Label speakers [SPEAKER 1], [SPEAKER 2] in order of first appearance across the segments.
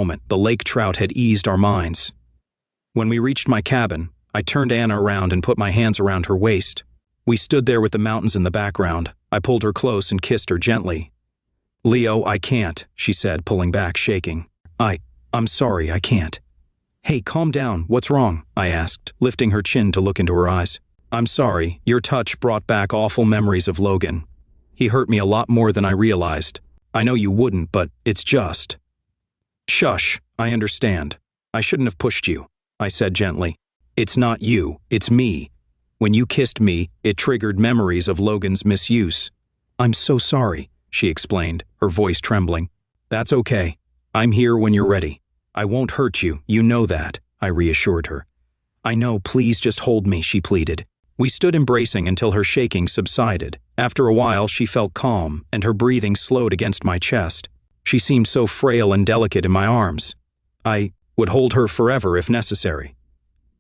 [SPEAKER 1] moment, the lake trout had eased our minds. When we reached my cabin, I turned Anna around and put my hands around her waist. We stood there with the mountains in the background. I pulled her close and kissed her gently. "Leo, I can't," she said, pulling back, shaking. I'm sorry, I can't." "Hey, calm down, what's wrong?" I asked, lifting her chin to look into her eyes. "I'm sorry, your touch brought back awful memories of Logan. He hurt me a lot more than I realized. I know you wouldn't, but it's just." "Shush, I understand. I shouldn't have pushed you," I said gently. "It's not you, it's me. When you kissed me, it triggered memories of Logan's misuse." "I'm so sorry," she explained, her voice trembling. "That's okay. I'm here when you're ready. I won't hurt you, you know that," I reassured her. "I know, please just hold me," she pleaded. We stood embracing until her shaking subsided. After a while, she felt calm, and her breathing slowed against my chest. She seemed so frail and delicate in my arms. I would hold her forever if necessary.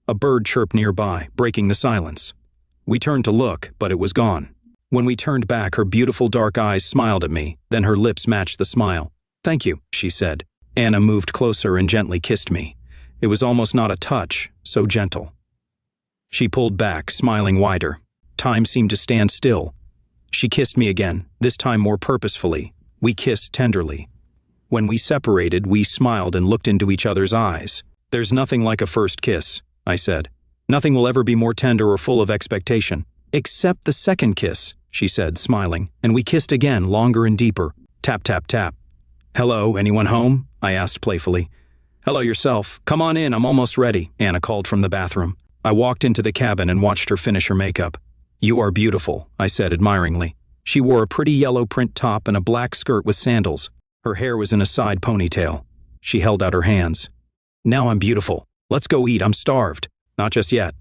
[SPEAKER 1] A bird chirped nearby, breaking the silence. We turned to look, but it was gone. When we turned back, her beautiful dark eyes smiled at me, then her lips matched the smile. "Thank you," she said. Anna moved closer and gently kissed me. It was almost not a touch, so gentle. She pulled back, smiling wider. Time seemed to stand still. She kissed me again, this time more purposefully. We kissed tenderly. When we separated, we smiled and looked into each other's eyes. "There's nothing like a first kiss," I said. "Nothing will ever be more tender or full of expectation." "Except the second kiss," she said, smiling, and we kissed again, longer and deeper. Tap, tap, tap. "Hello, anyone home?" I asked playfully. "Hello yourself. Come on in, I'm almost ready," Anna called from the bathroom. I walked into the cabin and watched her finish her makeup. "You are beautiful," I said admiringly. She wore a pretty yellow print top and a black skirt with sandals. Her hair was in a side ponytail. She held out her hands. "Now I'm beautiful. Let's go eat, I'm starved." "Not just yet.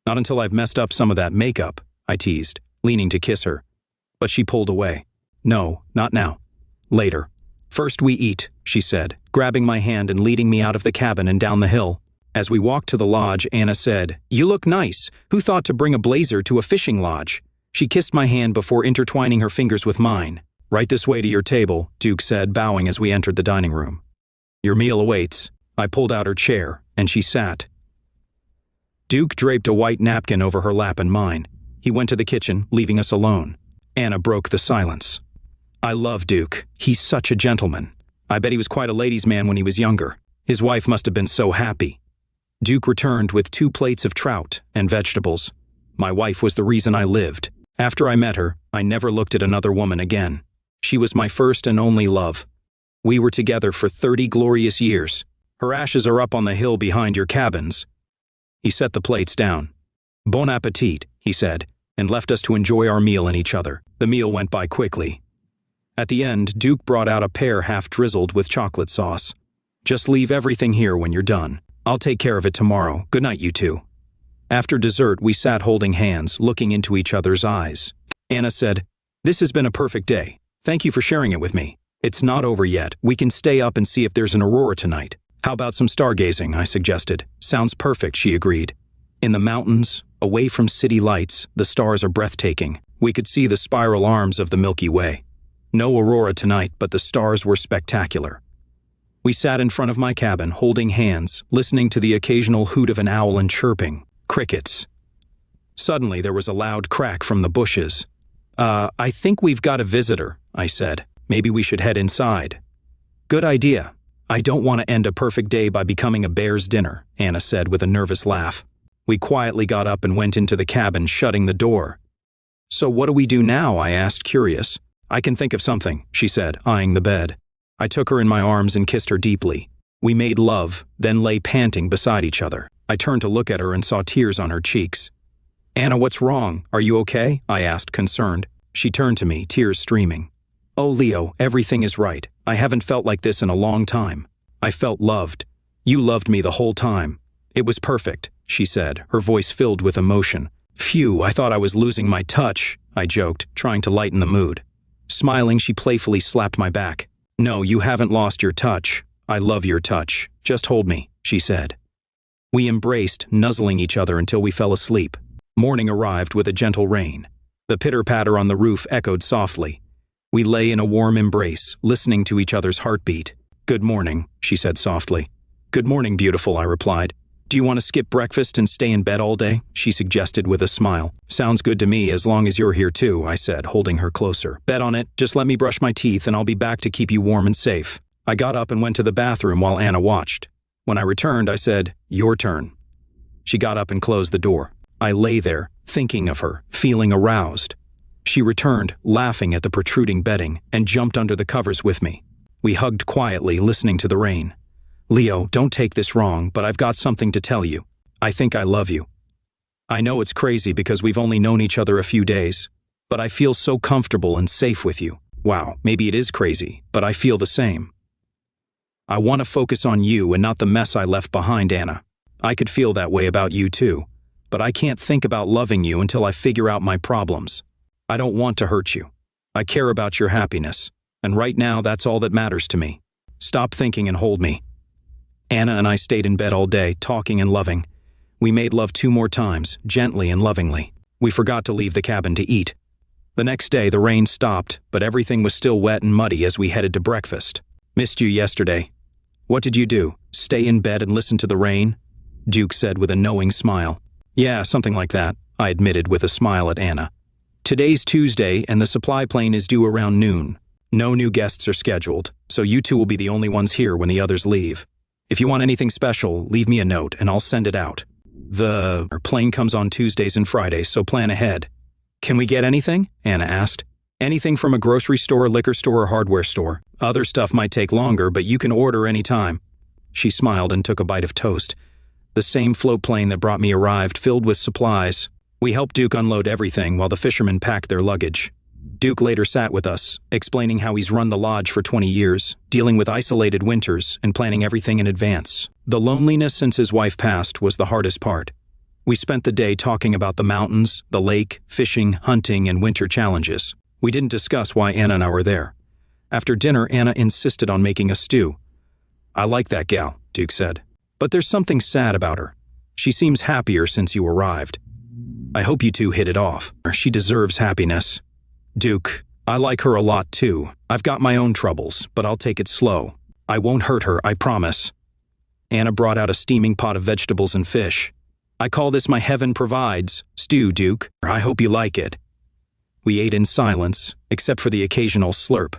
[SPEAKER 1] Not until I've messed up some of that makeup," I teased, leaning to kiss her. But she pulled away. "No, not now. Later. First we eat," she said, grabbing my hand and leading me out of the cabin and down the hill. As we walked to the lodge, Anna said, "You look nice. Who thought to bring a blazer to a fishing lodge?" She kissed my hand before intertwining her fingers with mine. "Right this way to your table," Duke said, bowing as we entered the dining room. "Your meal awaits." I pulled out her chair, and she sat. Duke draped a white napkin over her lap and mine. He went to the kitchen, leaving us alone. Anna broke the silence. "I love Duke. He's such a gentleman. I bet he was quite a ladies' man when he was younger. His wife must have been so happy." Duke returned with 2 plates of trout and vegetables. "My wife was the reason I lived. After I met her, I never looked at another woman again. She was my first and only love. We were together for 30 glorious years. Her ashes are up on the hill behind your cabins." He set the plates down. "Bon appetit," he said, and left us to enjoy our meal and each other. The meal went by quickly. At the end, Duke brought out a pear half drizzled with chocolate sauce. "Just leave everything here when you're done. I'll take care of it tomorrow. Good night, you two." After dessert, we sat holding hands, looking into each other's eyes. Anna said, "This has been a perfect day. Thank you for sharing it with me. It's not over yet. We can stay up and see if there's an aurora tonight." "How about some stargazing?" I suggested. "Sounds perfect," she agreed. "In the mountains, away from city lights, the stars are breathtaking. We could see the spiral arms of the Milky Way. No aurora tonight, but the stars were spectacular." We sat in front of my cabin, holding hands, listening to the occasional hoot of an owl and chirping. Crickets. Suddenly, there was a loud crack from the bushes. I think we've got a visitor," I said. "Maybe we should head inside." "Good idea. I don't want to end a perfect day by becoming a bear's dinner," Anna said with a nervous laugh. We quietly got up and went into the cabin, shutting the door. "So what do we do now?" I asked, curious. "I can think of something," she said, eyeing the bed. I took her in my arms and kissed her deeply. We made love, then lay panting beside each other. I turned to look at her and saw tears on her cheeks. "Anna, what's wrong? Are you okay?" I asked, concerned. She turned to me, tears streaming. "Oh, Leo, everything is right. I haven't felt like this in a long time. I felt loved. You loved me the whole time. It was perfect," she said, her voice filled with emotion. "Phew, I thought I was losing my touch," I joked, trying to lighten the mood. Smiling, she playfully slapped my back. "No, you haven't lost your touch. I love your touch. Just hold me," she said. We embraced, nuzzling each other until we fell asleep. Morning arrived with a gentle rain. The pitter-patter on the roof echoed softly. We lay in a warm embrace, listening to each other's heartbeat. "Good morning," she said softly. "Good morning, beautiful," I replied. "Do you want to skip breakfast and stay in bed all day?" she suggested with a smile. "Sounds good to me as long as you're here too," I said, holding her closer. "Bet on it. Just let me brush my teeth and I'll be back to keep you warm and safe." I got up and went to the bathroom while Anna watched. When I returned, I said, "Your turn." She got up and closed the door. I lay there, thinking of her, feeling aroused. She returned, laughing at the protruding bedding, and jumped under the covers with me. We hugged quietly, listening to the rain. "Leo, don't take this wrong, but I've got something to tell you. I think I love you. I know it's crazy because we've only known each other a few days, but I feel so comfortable and safe with you. Wow, maybe it is crazy, but I feel the same. I want to focus on you and not the mess I left behind, Anna. I could feel that way about you too, but I can't think about loving you until I figure out my problems. I don't want to hurt you. I care about your happiness, and right now that's all that matters to me. Stop thinking and hold me." Anna and I stayed in bed all day, talking and loving. We made love 2 more times, gently and lovingly. We forgot to leave the cabin to eat. The next day, the rain stopped, but everything was still wet and muddy as we headed to breakfast. "Missed you yesterday." "What did you do? Stay in bed and listen to the rain?" Duke said with a knowing smile. "Yeah, something like that," I admitted with a smile at Anna. "Today's Tuesday and the supply plane is due around noon. No new guests are scheduled, so you two will be the only ones here when the others leave. If you want anything special, leave me a note and I'll send it out. The plane comes on Tuesdays and Fridays, so plan ahead." "Can we get anything?" Anna asked. "Anything from a grocery store, liquor store, or hardware store. Other stuff might take longer, but you can order any time." She smiled and took a bite of toast. The same float plane that brought me arrived, filled with supplies. We helped Duke unload everything while the fishermen packed their luggage. Duke later sat with us, explaining how he's run the lodge for 20 years, dealing with isolated winters and planning everything in advance. The loneliness since his wife passed was the hardest part. We spent the day talking about the mountains, the lake, fishing, hunting, and winter challenges. We didn't discuss why Anna and I were there. After dinner, Anna insisted on making a stew. "I like that gal," Duke said. "But there's something sad about her. She seems happier since you arrived. I hope you two hit it off. She deserves happiness." "Duke, I like her a lot too. I've got my own troubles, but I'll take it slow. I won't hurt her, I promise." Anna brought out a steaming pot of vegetables and fish. "I call this my heaven provides stew, Duke. I hope you like it." We ate in silence, except for the occasional slurp.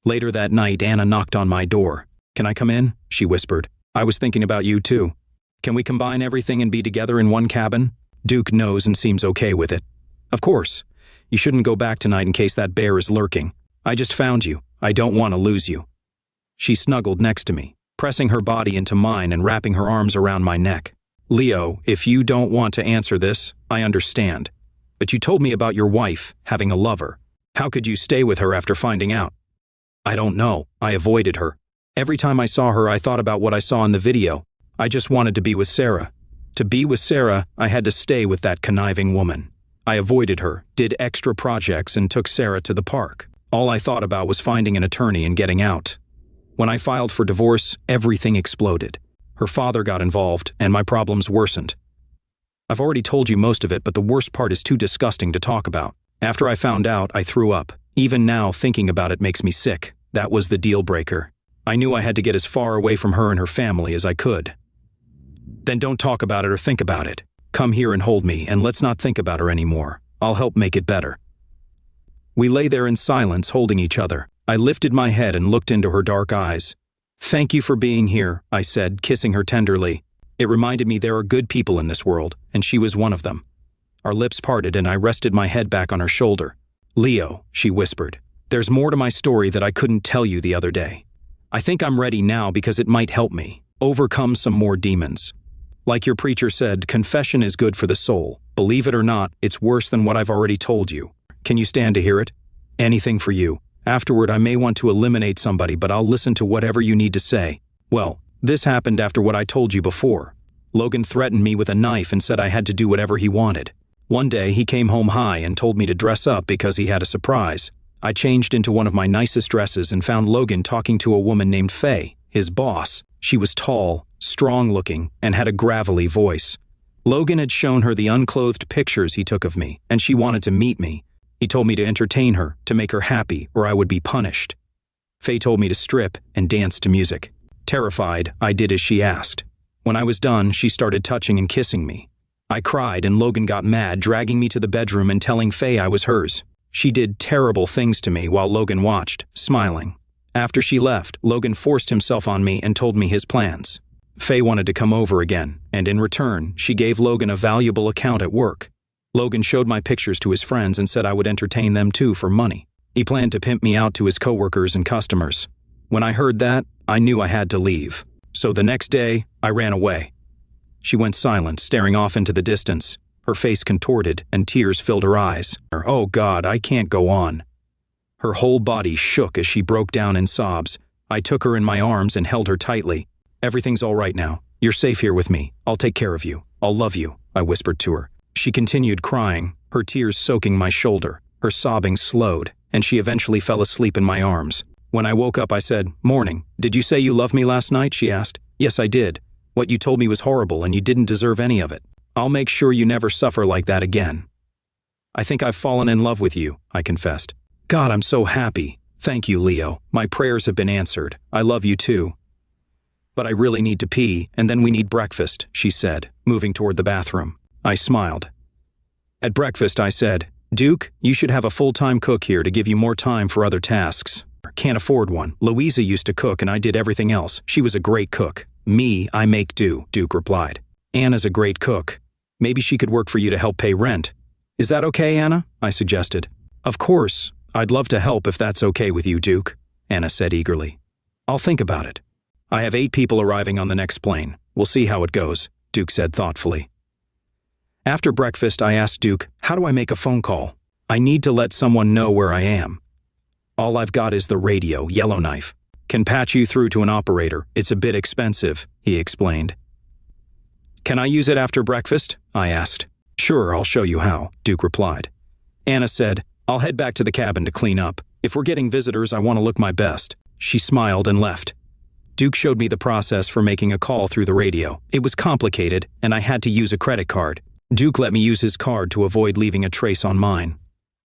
[SPEAKER 1] Later that night, Anna knocked on my door. "Can I come in?" she whispered. "I was thinking about you too. Can we combine everything and be together in one cabin?" Duke knows and seems okay with it. "Of course. You shouldn't go back tonight in case that bear is lurking. I just found you. I don't want to lose you." She snuggled next to me, pressing her body into mine and wrapping her arms around my neck. "Leo, if you don't want to answer this, I understand. But you told me about your wife having a lover. How could you stay with her after finding out?" "I don't know. I avoided her. Every time I saw her, I thought about what I saw in the video. I just wanted to be with Sarah. To be with Sarah, I had to stay with that conniving woman. I avoided her, did extra projects, and took Sarah to the park. All I thought about was finding an attorney and getting out. When I filed for divorce, everything exploded. Her father got involved, and my problems worsened. I've already told you most of it, but the worst part is too disgusting to talk about. After I found out, I threw up. Even now, thinking about it makes me sick. That was the deal breaker. I knew I had to get as far away from her and her family as I could." "Then don't talk about it or think about it. Come here and hold me, and let's not think about her anymore. I'll help make it better." We lay there in silence, holding each other. I lifted my head and looked into her dark eyes. "Thank you for being here," I said, kissing her tenderly. It reminded me there are good people in this world, and she was one of them. Our lips parted and I rested my head back on her shoulder. "Leo," she whispered, "there's more to my story that I couldn't tell you the other day. I think I'm ready now because it might help me overcome some more demons. Like your preacher said, confession is good for the soul. Believe it or not, it's worse than what I've already told you. Can you stand to hear it? Anything for you. Afterward, I may want to eliminate somebody, but I'll listen to whatever you need to say. Well, this happened after what I told you before. Logan threatened me with a knife and said I had to do whatever he wanted. One day, he came home high and told me to dress up because he had a surprise. I changed into one of my nicest dresses and found Logan talking to a woman named Faye, his boss. She was tall, strong-looking, and had a gravelly voice. Logan had shown her the unclothed pictures he took of me, and she wanted to meet me. He told me to entertain her, to make her happy, or I would be punished. Faye told me to strip and dance to music. Terrified, I did as she asked. When I was done, she started touching and kissing me. I cried and Logan got mad, dragging me to the bedroom and telling Faye I was hers. She did terrible things to me while Logan watched, smiling. After she left, Logan forced himself on me and told me his plans. Faye wanted to come over again, and in return, she gave Logan a valuable account at work. Logan showed my pictures to his friends and said I would entertain them too for money. He planned to pimp me out to his coworkers and customers. When I heard that, I knew I had to leave. So the next day, I ran away. She went silent, staring off into the distance. Her face contorted and tears filled her eyes. Oh God, I can't go on. Her whole body shook as she broke down in sobs. I took her in my arms and held her tightly. Everything's all right now. You're safe here with me. I'll take care of you. I'll love you, I whispered to her. She continued crying, her tears soaking my shoulder. Her sobbing slowed, and she eventually fell asleep in my arms. When I woke up, I said, "Morning. Did you say you loved me last night?" she asked. "Yes, I did. What you told me was horrible and you didn't deserve any of it. I'll make sure you never suffer like that again." "I think I've fallen in love with you," I confessed. "God, I'm so happy. Thank you, Leo. My prayers have been answered. I love you too. But I really need to pee, and then we need breakfast," she said, moving toward the bathroom. I smiled. At breakfast, I said, "Duke, you should have a full-time cook here to give you more time for other tasks." "Can't afford one. Louisa used to cook and I did everything else. She was a great cook." "Me, I make do," Duke replied. "Anna's a great cook. Maybe she could work for you to help pay rent." "Is that okay, Anna?" I suggested. "Of course. I'd love to help if that's okay with you, Duke," Anna said eagerly. "I'll think about it. I have 8 people arriving on the next plane. We'll see how it goes," Duke said thoughtfully. After breakfast, I asked Duke, "How do I make a phone call? I need to let someone know where I am." "All I've got is the radio, Yellowknife. Can patch you through to an operator. It's a bit expensive," he explained. "Can I use it after breakfast?" I asked. "Sure, I'll show you how," Duke replied. Anna said, "I'll head back to the cabin to clean up. If we're getting visitors, I want to look my best." She smiled and left. Duke showed me the process for making a call through the radio. It was complicated, and I had to use a credit card. Duke let me use his card to avoid leaving a trace on mine.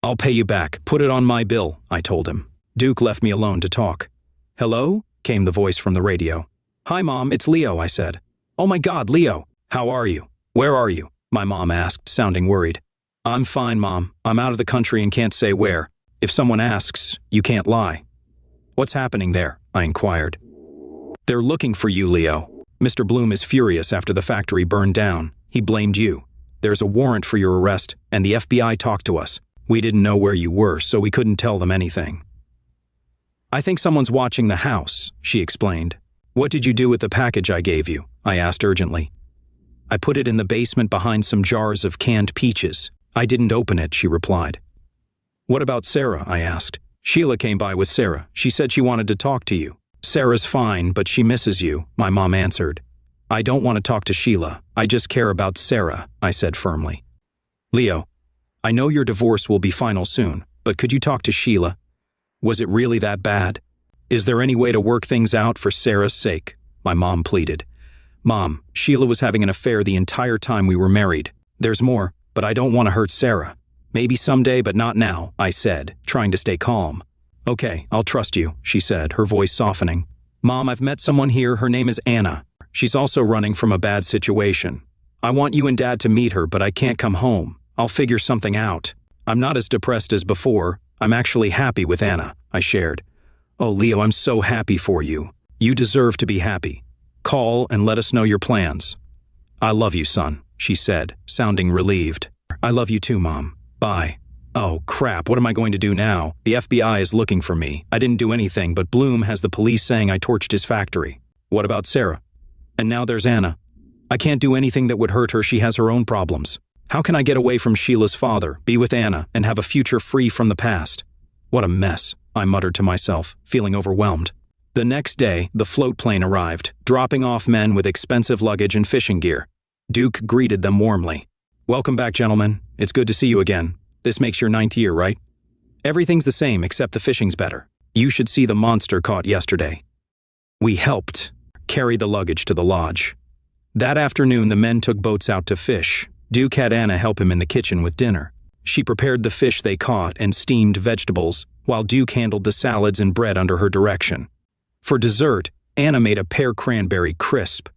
[SPEAKER 1] "I'll pay you back. Put it on my bill," I told him. Duke left me alone to talk. "Hello?" came the voice from the radio. "Hi, Mom, it's Leo," I said. "Oh my God, Leo. How are you? Where are you?" my mom asked, sounding worried. "I'm fine, Mom. I'm out of the country and can't say where. If someone asks, you can't lie." "What's happening there?" I inquired. "They're looking for you, Leo. Mr. Bloom is furious after the factory burned down. He blamed you. There's a warrant for your arrest, and the FBI talked to us. We didn't know where you were, so we couldn't tell them anything." "I think someone's watching the house," she explained. "What did you do with the package I gave you?" I asked urgently. "I put it in the basement behind some jars of canned peaches. I didn't open it," she replied. "What about Sarah?" I asked. "Sheila came by with Sarah. She said she wanted to talk to you." "Sarah's fine, but she misses you," my mom answered. "I don't want to talk to Sheila. I just care about Sarah," I said firmly. "Leo, I know your divorce will be final soon, but could you talk to Sheila? Was it really that bad? Is there any way to work things out for Sarah's sake?" my mom pleaded. "Mom, Sheila was having an affair the entire time we were married. There's more, but I don't want to hurt Sarah. Maybe someday, but not now," I said, trying to stay calm. "Okay, I'll trust you," she said, her voice softening. "Mom, I've met someone here. Her name is Anna. She's also running from a bad situation. I want you and Dad to meet her, but I can't come home. I'll figure something out. I'm not as depressed as before. I'm actually happy with Anna," I shared. "Oh, Leo, I'm so happy for you. You deserve to be happy. Call and let us know your plans." "I love you, son," she said, sounding relieved. "I love you too, Mom. Bye." "Oh, crap, what am I going to do now? The FBI is looking for me. I didn't do anything, but Bloom has the police saying I torched his factory. What about Sarah? And now there's Anna. I can't do anything that would hurt her. She has her own problems. How can I get away from Sheila's father, be with Anna, and have a future free from the past? What a mess," I muttered to myself, feeling overwhelmed. The next day, the float plane arrived, dropping off men with expensive luggage and fishing gear. Duke greeted them warmly. "Welcome back, gentlemen. It's good to see you again. This makes your 9th year, right? Everything's the same except the fishing's better. You should see the monster caught yesterday." We helped carry the luggage to the lodge. That afternoon, the men took boats out to fish. Duke had Anna help him in the kitchen with dinner. She prepared the fish they caught and steamed vegetables, while Duke handled the salads and bread under her direction. For dessert, Anna made a pear cranberry crisp.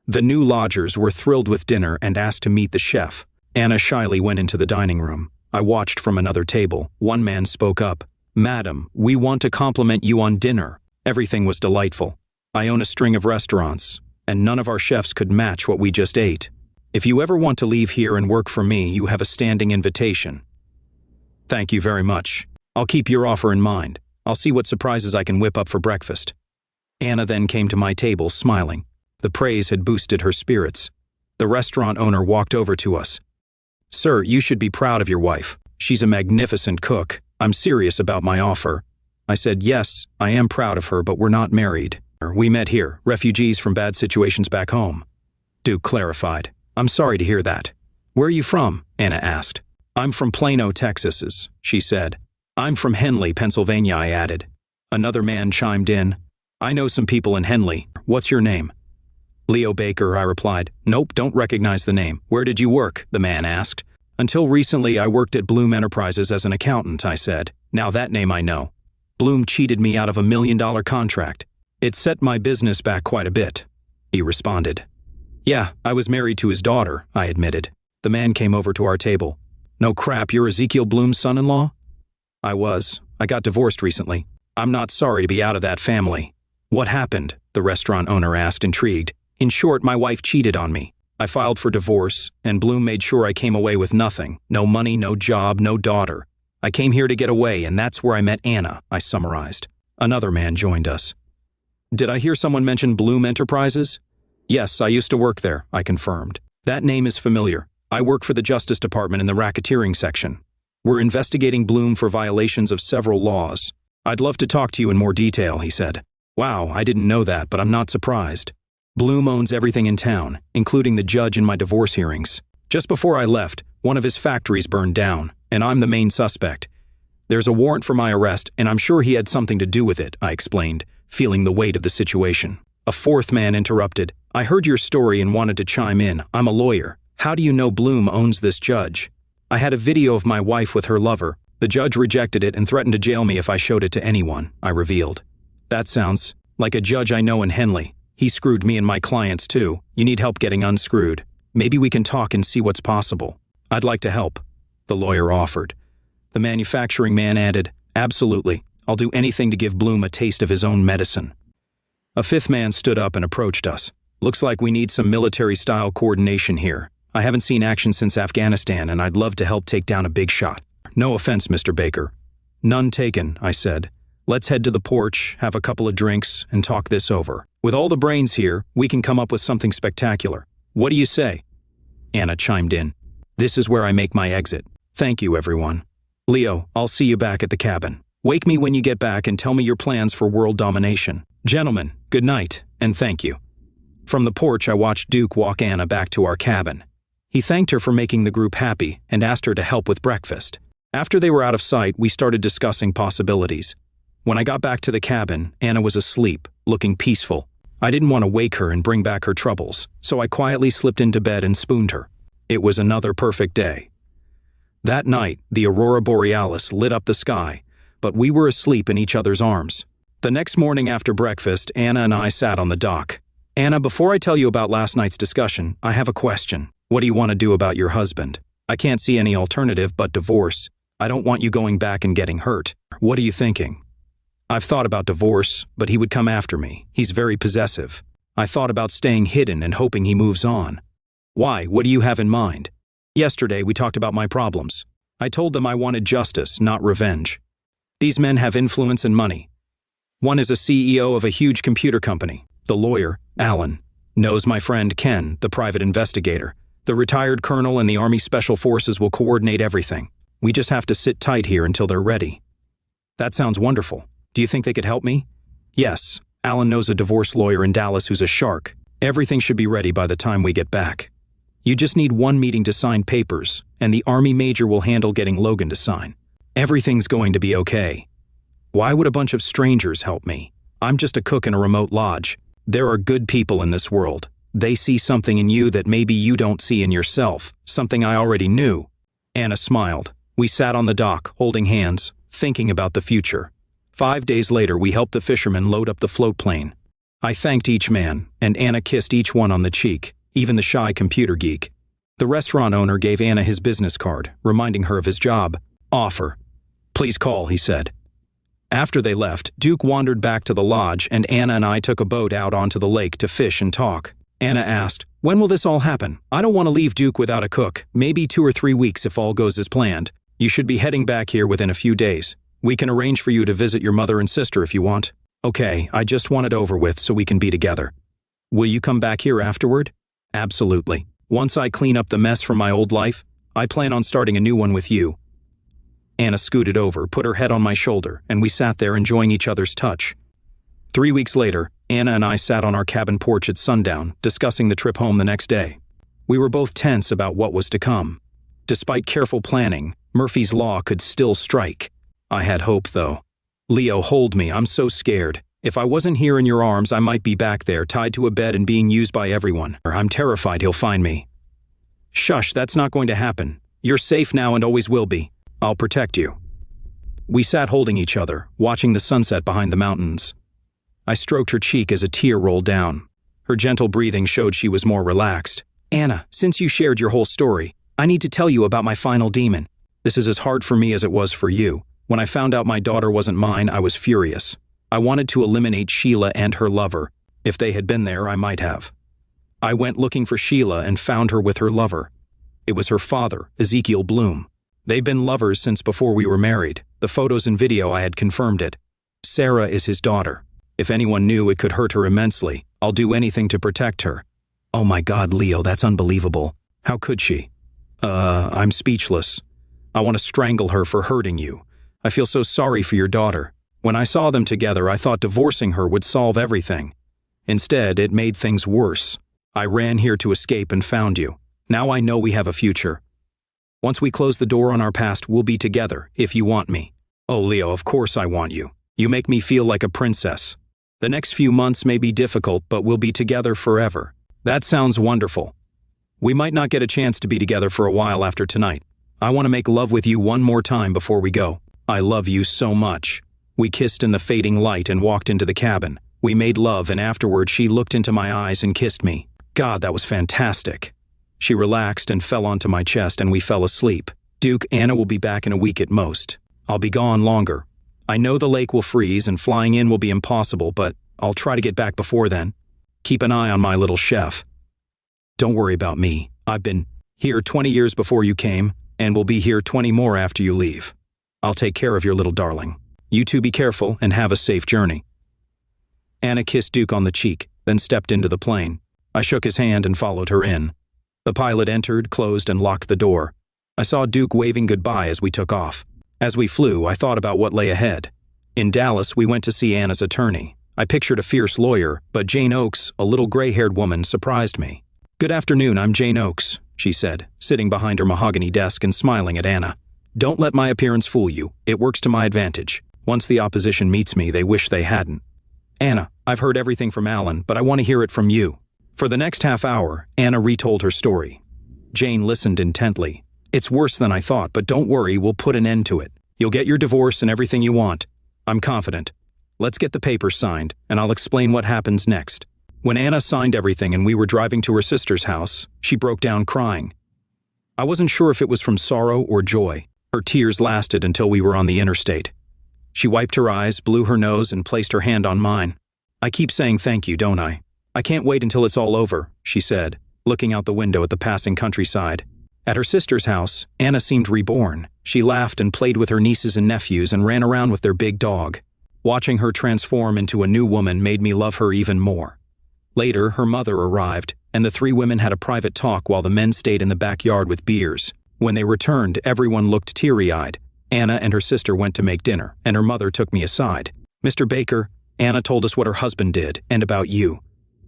[SPEAKER 1] The new lodgers were thrilled with dinner and asked to meet the chef. Anna shyly went into the dining room. I watched from another table. One man spoke up. "Madam, we want to compliment you on dinner. Everything was delightful. I own a string of restaurants, and none of our chefs could match what we just ate. If you ever want to leave here and work for me, you have a standing invitation." "Thank you very much. I'll keep your offer in mind. I'll see what surprises I can whip up for breakfast." Anna then came to my table, smiling. The praise had boosted her spirits. The restaurant owner walked over to us. "Sir, you should be proud of your wife. She's a magnificent cook. I'm serious about my offer." I said, "Yes, I am proud of her, but we're not married. We met here, refugees from bad situations back home." Duke clarified. "I'm sorry to hear that." "Where are you from?" Anna asked. "I'm from Plano, Texas," she said. "I'm from Henley, Pennsylvania," I added. Another man chimed in. "I know some people in Henley. What's your name?" "Leo Baker," I replied. "Nope, don't recognize the name." "Where did you work?" the man asked. "Until recently, I worked at Bloom Enterprises as an accountant," I said. "Now that name I know. Bloom cheated me out of $1 million contract. It set my business back quite a bit," he responded. "Yeah, I was married to his daughter," I admitted. The man came over to our table. "No crap, you're Ezekiel Bloom's son-in-law?" "I was. I got divorced recently. I'm not sorry to be out of that family." "What happened?" the restaurant owner asked, intrigued. "In short, my wife cheated on me. I filed for divorce, and Bloom made sure I came away with nothing. No money, no job, no daughter. I came here to get away, and that's where I met Anna," I summarized. Another man joined us. "Did I hear someone mention Bloom Enterprises?" "Yes, I used to work there," I confirmed. "That name is familiar. I work for the Justice Department in the racketeering section. We're investigating Bloom for violations of several laws. I'd love to talk to you in more detail," he said. "Wow, I didn't know that, but I'm not surprised. Bloom owns everything in town, including the judge in my divorce hearings. Just before I left, one of his factories burned down, and I'm the main suspect. There's a warrant for my arrest, and I'm sure he had something to do with it," I explained, feeling the weight of the situation. A fourth man interrupted. "I heard your story and wanted to chime in. I'm a lawyer. How do you know Bloom owns this judge?" "I had a video of my wife with her lover. The judge rejected it and threatened to jail me if I showed it to anyone," I revealed. "That sounds like a judge I know in Henley. He screwed me and my clients too. You need help getting unscrewed. Maybe we can talk and see what's possible." "I'd like to help," the lawyer offered. The manufacturing man added, "Absolutely. I'll do anything to give Bloom a taste of his own medicine." A fifth man stood up and approached us. "Looks like we need some military-style coordination here. I haven't seen action since Afghanistan, and I'd love to help take down a big shot." "No offense, Mr. Baker." "None taken," I said. "Let's head to the porch, have a couple of drinks, and talk this over. With all the brains here, we can come up with something spectacular. What do you say?" Anna chimed in. "This is where I make my exit. Thank you, everyone. Leo, I'll see you back at the cabin. Wake me when you get back and tell me your plans for world domination. Gentlemen, good night, and thank you." From the porch, I watched Duke walk Anna back to our cabin. He thanked her for making the group happy and asked her to help with breakfast. After they were out of sight, we started discussing possibilities. When I got back to the cabin, Anna was asleep, looking peaceful. I didn't want to wake her and bring back her troubles, so I quietly slipped into bed and spooned her. It was another perfect day. That night, the aurora borealis lit up the sky, but we were asleep in each other's arms. The next morning after breakfast, Anna and I sat on the dock. "Anna, before I tell you about last night's discussion, I have a question. What do you want to do about your husband? I can't see any alternative but divorce. I don't want you going back and getting hurt. What are you thinking?" "I've thought about divorce, but he would come after me. He's very possessive. I thought about staying hidden and hoping he moves on." "Why? What do you have in mind?" "Yesterday, we talked about my problems. I told them I wanted justice, not revenge. These men have influence and money. One is a CEO of a huge computer company. The lawyer, Alan, knows my friend Ken, the private investigator. The retired colonel and the Army Special Forces will coordinate everything. We just have to sit tight here until they're ready." "That sounds wonderful. Do you think they could help me?" "Yes. Alan knows a divorce lawyer in Dallas who's a shark. Everything should be ready by the time we get back. You just need one meeting to sign papers, and the Army major will handle getting Logan to sign. Everything's going to be okay. Why would a bunch of strangers help me? I'm just a cook in a remote lodge. There are good people in this world. They see something in you that maybe you don't see in yourself, something I already knew." Anna smiled. We sat on the dock, holding hands. thinking about the future. 5 days later, we helped the fishermen load up the float plane. I thanked each man, and Anna kissed each one on the cheek, even the shy computer geek. The restaurant owner gave Anna his business card, reminding her of his job offer. "Please call," he said. After they left, Duke wandered back to the lodge, and Anna and I took a boat out onto the lake to fish and talk. Anna asked, "When will this all happen? I don't want to leave Duke without a cook. Maybe 2 or 3 weeks if all goes as planned. You should be heading back here within a few days. We can arrange for you to visit your mother and sister if you want." "Okay, I just want it over with so we can be together." "Will you come back here afterward?" "Absolutely. Once I clean up the mess from my old life, I plan on starting a new one with you." Anna scooted over, put her head on my shoulder, and we sat there enjoying each other's touch. 3 weeks later, Anna and I sat on our cabin porch at sundown, discussing the trip home the next day. We were both tense about what was to come. Despite careful planning, Murphy's Law could still strike. I had hope, though. "Leo, hold me, I'm so scared. If I wasn't here in your arms, I might be back there, tied to a bed and being used by everyone. I'm terrified he'll find me." "Shush, that's not going to happen. You're safe now and always will be. I'll protect you." We sat holding each other, watching the sunset behind the mountains. I stroked her cheek as a tear rolled down. Her gentle breathing showed she was more relaxed. "Anna, since you shared your whole story, I need to tell you about my final demon. This is as hard for me as it was for you. When I found out my daughter wasn't mine, I was furious. I wanted to eliminate Sheila and her lover. If they had been there, I might have. I went looking for Sheila and found her with her lover. It was her father, Ezekiel Bloom. They've been lovers since before we were married. The photos and video I had confirmed it. Sarah is his daughter. If anyone knew, it could hurt her immensely. I'll do anything to protect her." "Oh my God, Leo, that's unbelievable. How could she?" I'm speechless. I want to strangle her for hurting you. I feel so sorry for your daughter. When I saw them together, I thought divorcing her would solve everything. Instead, it made things worse. I ran here to escape and found you. Now I know we have a future. Once we close the door on our past, we'll be together, if you want me." "Oh, Leo, of course I want you. You make me feel like a princess. The next few months may be difficult, but we'll be together forever." "That sounds wonderful. We might not get a chance to be together for a while after tonight. I want to make love with you one more time before we go. I love you so much." We kissed in the fading light and walked into the cabin. We made love, and afterward she looked into my eyes and kissed me. God, that was fantastic. She relaxed and fell onto my chest, and we fell asleep. "Duke, Anna will be back in a week at most. I'll be gone longer. I know the lake will freeze and flying in will be impossible, but I'll try to get back before then. Keep an eye on my little chef. Don't worry about me. I've been here 20 years before you came, and will be here 20 more after you leave. I'll take care of your little darling. You two be careful and have a safe journey." Anna kissed Duke on the cheek, then stepped into the plane. I shook his hand and followed her in. The pilot entered, closed, and locked the door. I saw Duke waving goodbye as we took off. As we flew, I thought about what lay ahead. In Dallas, we went to see Anna's attorney. I pictured a fierce lawyer, but Jane Oakes, a little gray-haired woman, surprised me. "Good afternoon, I'm Jane Oakes," she said, sitting behind her mahogany desk and smiling at Anna. "Don't let my appearance fool you. It works to my advantage. Once the opposition meets me, they wish they hadn't. Anna, I've heard everything from Alan, but I want to hear it from you." For the next half hour, Anna retold her story. Jane listened intently. "It's worse than I thought, but don't worry, we'll put an end to it. You'll get your divorce and everything you want. I'm confident. Let's get the papers signed, and I'll explain what happens next." When Anna signed everything and we were driving to her sister's house, she broke down crying. I wasn't sure if it was from sorrow or joy. Her tears lasted until we were on the interstate. She wiped her eyes, blew her nose, and placed her hand on mine. "I keep saying thank you, don't I? I can't wait until it's all over," she said, looking out the window at the passing countryside. At her sister's house, Anna seemed reborn. She laughed and played with her nieces and nephews and ran around with their big dog. Watching her transform into a new woman made me love her even more. Later, her mother arrived, and the three women had a private talk while the men stayed in the backyard with beers. When they returned, everyone looked teary-eyed. Anna and her sister went to make dinner, and her mother took me aside. "Mr. Baker, Anna told us what her husband did, and about you.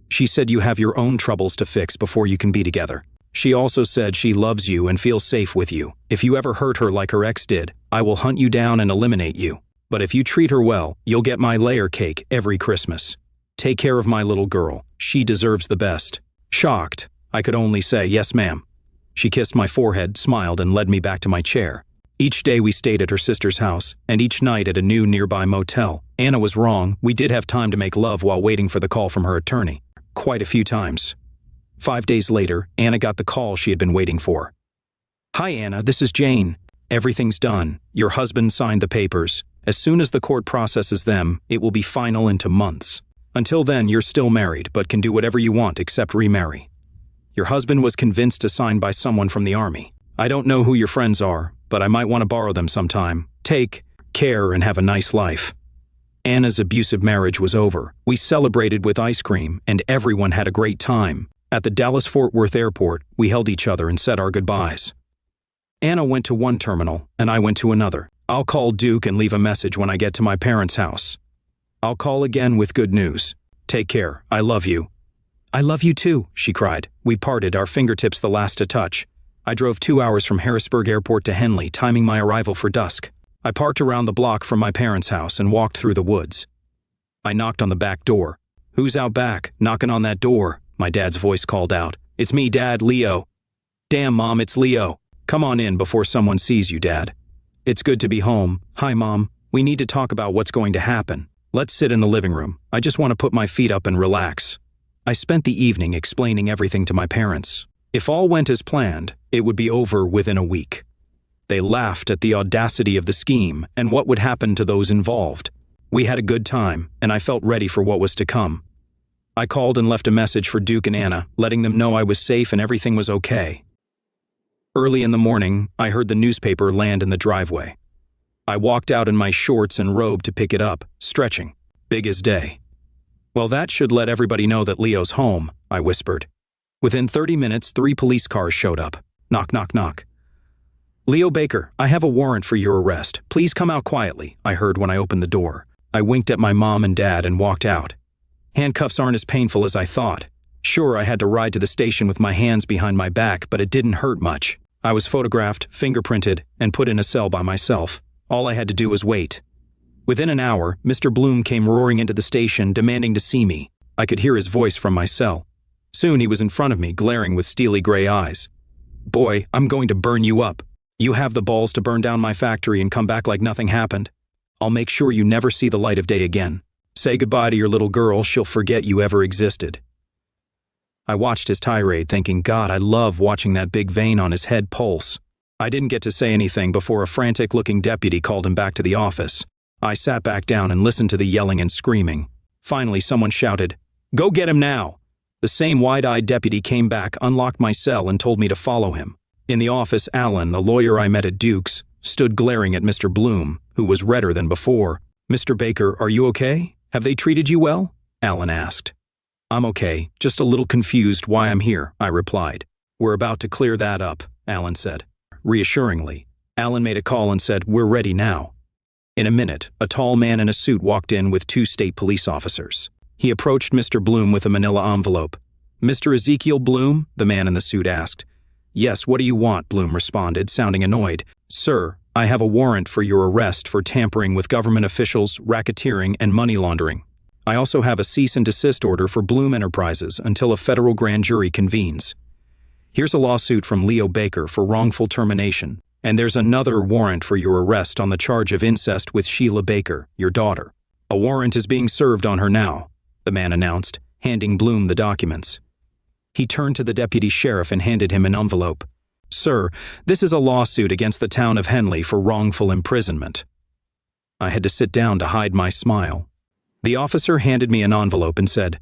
[SPEAKER 1] She said you have your own troubles to fix before you can be together. She also said she loves you and feels safe with you. If you ever hurt her like her ex did, I will hunt you down and eliminate you. But if you treat her well, you'll get my layer cake every Christmas. Take care of my little girl. She deserves the best." Shocked, I could only say, "Yes, ma'am." She kissed my forehead, smiled, and led me back to my chair. Each day we stayed at her sister's house, and each night at a new nearby motel. Anna was wrong. We did have time to make love while waiting for the call from her attorney. Quite a few times. 5 days later, Anna got the call she had been waiting for. "Hi, Anna, this is Jane. Everything's done. Your husband signed the papers. As soon as the court processes them, it will be final into months. Until then, you're still married, but can do whatever you want except remarry. Your husband was convinced to sign by someone from the army. I don't know who your friends are, but I might want to borrow them sometime. Take care and have a nice life." Anna's abusive marriage was over. We celebrated with ice cream, and everyone had a great time. At the Dallas-Fort Worth airport, we held each other and said our goodbyes. Anna went to one terminal, and I went to another. I'll call Duke and leave a message when I get to my parents' house. I'll call again with good news. Take care. I love you. I love you too, she cried. We parted, our fingertips the last to touch. I drove 2 hours from Harrisburg Airport to Henley, timing my arrival for dusk. I parked around the block from my parents' house and walked through the woods. I knocked on the back door. "Who's out back? Knocking on that door?" My dad's voice called out. "It's me, Dad, Leo." "Damn, Mom, it's Leo. Come on in before someone sees you, Dad." "It's good to be home. Hi, Mom. We need to talk about what's going to happen. Let's sit in the living room. I just want to put my feet up and relax." I spent the evening explaining everything to my parents. If all went as planned, it would be over within a week. They laughed at the audacity of the scheme and what would happen to those involved. We had a good time, and I felt ready for what was to come. I called and left a message for Duke and Anna, letting them know I was safe and everything was okay. Early in the morning, I heard the newspaper land in the driveway. I walked out in my shorts and robe to pick it up, stretching. Big as day. "Well, that should let everybody know that Leo's home," I whispered. Within 30 minutes, 3 police cars showed up. Knock, knock, knock. "Leo Baker, I have a warrant for your arrest. Please come out quietly," I heard when I opened the door. I winked at my mom and dad and walked out. Handcuffs aren't as painful as I thought. Sure, I had to ride to the station with my hands behind my back, but it didn't hurt much. I was photographed, fingerprinted, and put in a cell by myself. All I had to do was wait. Within an hour, Mr. Bloom came roaring into the station, demanding to see me. I could hear his voice from my cell. Soon he was in front of me, glaring with steely gray eyes. "Boy, I'm going to burn you up. You have the balls to burn down my factory and come back like nothing happened. I'll make sure you never see the light of day again. Say goodbye to your little girl, she'll forget you ever existed." I watched his tirade, thinking, God, I love watching that big vein on his head pulse. I didn't get to say anything before a frantic-looking deputy called him back to the office. I sat back down and listened to the yelling and screaming. Finally, someone shouted, "Go get him now!" The same wide-eyed deputy came back, unlocked my cell, and told me to follow him. In the office, Alan, the lawyer I met at Duke's, stood glaring at Mr. Bloom, who was redder than before. "Mr. Baker, are you okay? Have they treated you well?" Alan asked. "I'm okay, just a little confused why I'm here," I replied. "We're about to clear that up," Alan said. Reassuringly, Alan made a call and said, "We're ready now." In a minute, a tall man in a suit walked in with 2 state police officers. He approached Mr. Bloom with a manila envelope. "Mr. Ezekiel Bloom?" the man in the suit asked. "Yes, what do you want?" Bloom responded, sounding annoyed. "Sir, I have a warrant for your arrest for tampering with government officials, racketeering, and money laundering. I also have a cease and desist order for Bloom Enterprises until a federal grand jury convenes. Here's a lawsuit from Leo Baker for wrongful termination, and there's another warrant for your arrest on the charge of incest with Sheila Baker, your daughter. A warrant is being served on her now," the man announced, handing Bloom the documents. He turned to the deputy sheriff and handed him an envelope. "Sir, this is a lawsuit against the town of Henley for wrongful imprisonment." I had to sit down to hide my smile. The officer handed me an envelope and said,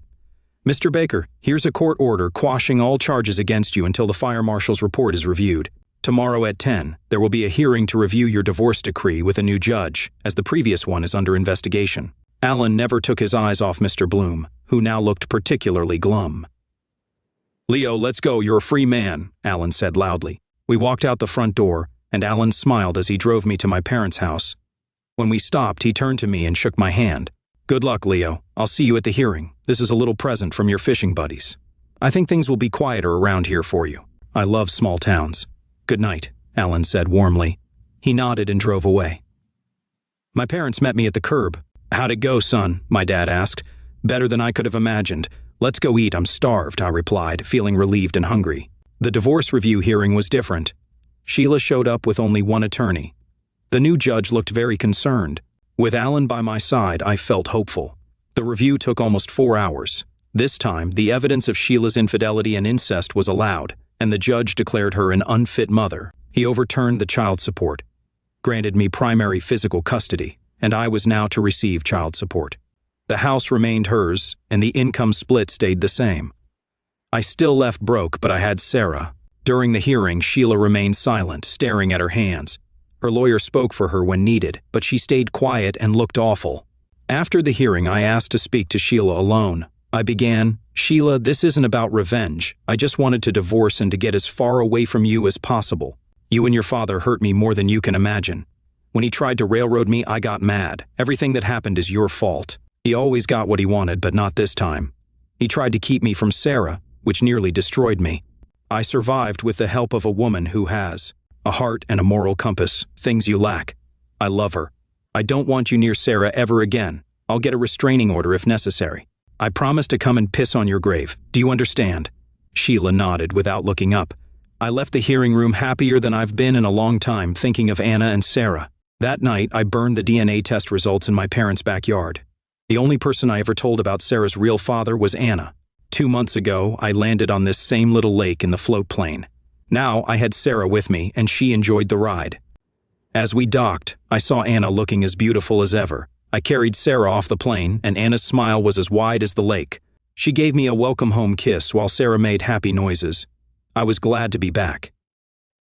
[SPEAKER 1] "Mr. Baker, here's a court order quashing all charges against you until the fire marshal's report is reviewed. Tomorrow at 10, there will be a hearing to review your divorce decree with a new judge, as the previous one is under investigation." Alan never took his eyes off Mr. Bloom, who now looked particularly glum. "Leo, let's go, you're a free man," Alan said loudly. We walked out the front door, and Alan smiled as he drove me to my parents' house. When we stopped, he turned to me and shook my hand. "Good luck, Leo. I'll see you at the hearing. This is a little present from your fishing buddies. I think things will be quieter around here for you. I love small towns." "Good night," Alan said warmly. He nodded and drove away. My parents met me at the curb. "How'd it go, son?" my dad asked. "Better than I could have imagined. Let's go eat, I'm starved," I replied, feeling relieved and hungry. The divorce review hearing was different. Sheila showed up with only one attorney. The new judge looked very concerned. With Alan by my side, I felt hopeful. The review took almost 4 hours. This time, the evidence of Sheila's infidelity and incest was allowed, and the judge declared her an unfit mother. He overturned the child support, granted me primary physical custody, and I was now to receive child support. The house remained hers, and the income split stayed the same. I still left broke, but I had Sarah. During the hearing, Sheila remained silent, staring at her hands. Her lawyer spoke for her when needed, but she stayed quiet and looked awful. After the hearing, I asked to speak to Sheila alone. I began, "Sheila, this isn't about revenge. I just wanted to divorce and to get as far away from you as possible. You and your father hurt me more than you can imagine. When he tried to railroad me, I got mad. Everything that happened is your fault. He always got what he wanted, but not this time. He tried to keep me from Sarah, which nearly destroyed me. I survived with the help of a woman who has a heart and a moral compass, things you lack. I love her. I don't want you near Sarah ever again. I'll get a restraining order if necessary. I promise to come and piss on your grave. Do you understand?" Sheila nodded without looking up. I left the hearing room happier than I've been in a long time, thinking of Anna and Sarah. That night, I burned the DNA test results in my parents' backyard. The only person I ever told about Sarah's real father was Anna. 2 months ago, I landed on this same little lake in the float plane. Now, I had Sarah with me, and she enjoyed the ride. As we docked, I saw Anna looking as beautiful as ever. I carried Sarah off the plane, and Anna's smile was as wide as the lake. She gave me a welcome home kiss while Sarah made happy noises. I was glad to be back.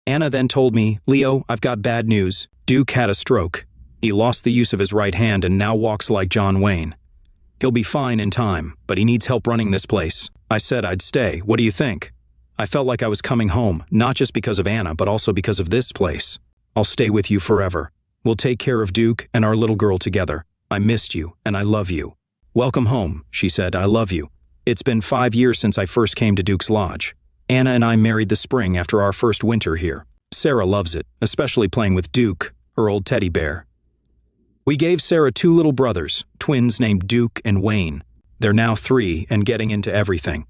[SPEAKER 1] Anna then told me, "Leo, I've got bad news. Duke had a stroke. He lost the use of his right hand and now walks like John Wayne. He'll be fine in time, but he needs help running this place." I said I'd stay. What do you think? I felt like I was coming home, not just because of Anna, but also because of this place. I'll stay with you forever. We'll take care of Duke and our little girl together. I missed you, and I love you. "Welcome home," she said. "I love you. It's been 5 years since I first came to Duke's Lodge. Anna and I married this spring after our first winter here. Sarah loves it, especially playing with Duke, her old teddy bear. We gave Sarah 2 little brothers, twins named Duke and Wayne. They're now 3 and getting into everything.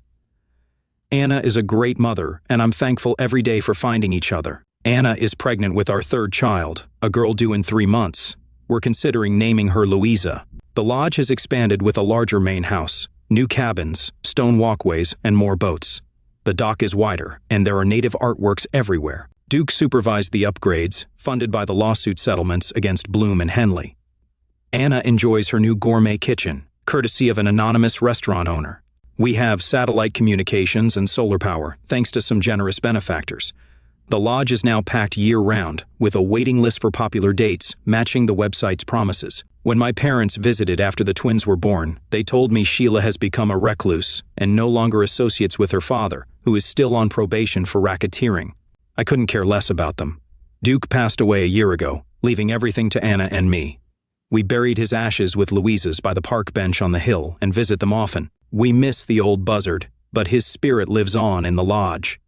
[SPEAKER 1] Anna is a great mother, and I'm thankful every day for finding each other. Anna is pregnant with our 3rd child, a girl due in 3 months. We're considering naming her Louisa. The lodge has expanded with a larger main house, new cabins, stone walkways, and more boats. The dock is wider, and there are native artworks everywhere. Duke supervised the upgrades, funded by the lawsuit settlements against Bloom and Henley. Anna enjoys her new gourmet kitchen, courtesy of an anonymous restaurant owner. We have satellite communications and solar power, thanks to some generous benefactors. The lodge is now packed year-round, with a waiting list for popular dates, matching the website's promises. When my parents visited after the twins were born, they told me Sheila has become a recluse and no longer associates with her father, who is still on probation for racketeering. I couldn't care less about them. Duke passed away a year ago, leaving everything to Anna and me. We buried his ashes with Louisa's by the park bench on the hill and visit them often. We miss the old buzzard, but his spirit lives on in the lodge.